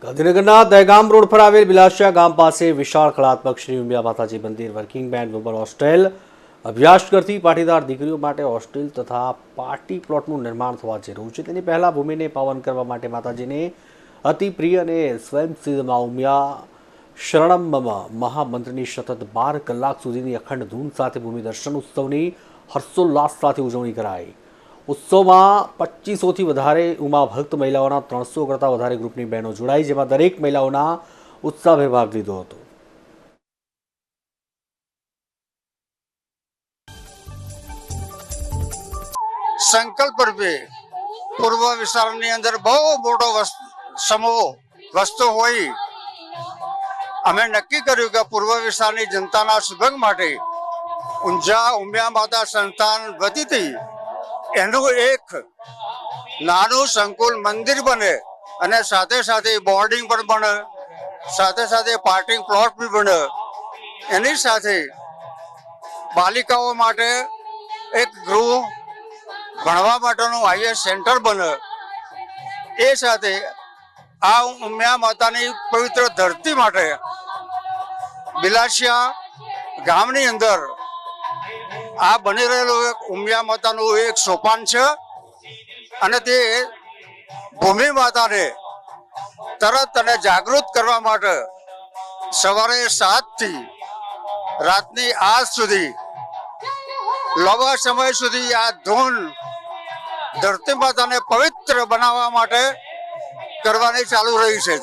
ગાંધીનગરના દહેગામ રોડ પર આવેલ બિલાસિયા ગામ પાસે વિશાળ કલાત્મક શ્રી ઉમિયા માતાજી મંદિર વર્કિંગ મેન વુમન હોસ્ટેલ અભ્યાસ કરતી પાટીદાર દીકરીઓ માટે હોસ્ટેલ તથા પાર્ટી પ્લોટનું નિર્માણ થવા જઈ રહ્યું છે। તેની પહેલા ભૂમિને પાવન કરવા માટે માતાજીને અતિ પ્રિય અને સ્વયંસિદ્ધમાં ઉમિયા શરણમમાં મહામંત્રની સતત 12 કલાક સુધીની અખંડ ધૂન સાથે ભૂમિ દર્શન ઉત્સવની હર્ષોલ્લાસ સાથે ઉજવણી કરાઈ। उत्सवમાં 2500થી વધારે ઉમા ભક્ત મહિલાઓના 300 કરતાં વધારે ગ્રુપની બહેનો જોડાઈ, જેમાં દરેક મહિલાઓના ઉત્સાહભેર ભાગ લીધો હતો। સંકલ્પ રૂપે પૂર્વ વિસ્તારની અંદર બહુ મોટો સમૂહ વસ્તુ હોય, અમે નક્કી કર્યું કે પૂર્વ વિસ્તારની જનતાના સુભગ માટે ઊંઝા ઉમિયા માતા સંસ્થાન વતીથી એનું એક નાનું સંકુલ મંદિર બને અને સાથે સાથે બોર્ડિંગ પણ બને, સાથે સાથે પાર્કિંગ પ્લોટ બી બને, એની સાથે બાલિકાઓ માટે એક ગૃહ ભણવા માટેનું હાઈએસ્ટ સેન્ટર બને। એ સાથે આ ઉમિયા માતાની પવિત્ર ધરતી માટે બિલાસિયા ગામની અંદર આ બની રહેલું એક ઉમિયા માતાનું એક સોપાન છે અને તે ભૂમિ માતાને તરત અને જાગૃત કરવા માટે સવારે 7 થી રાતની 8 સુધી લાંબા સમય સુધી આ ધૂન ધરતી માતાને પવિત્ર બનાવવા માટે કરવાની ચાલુ રહી છે।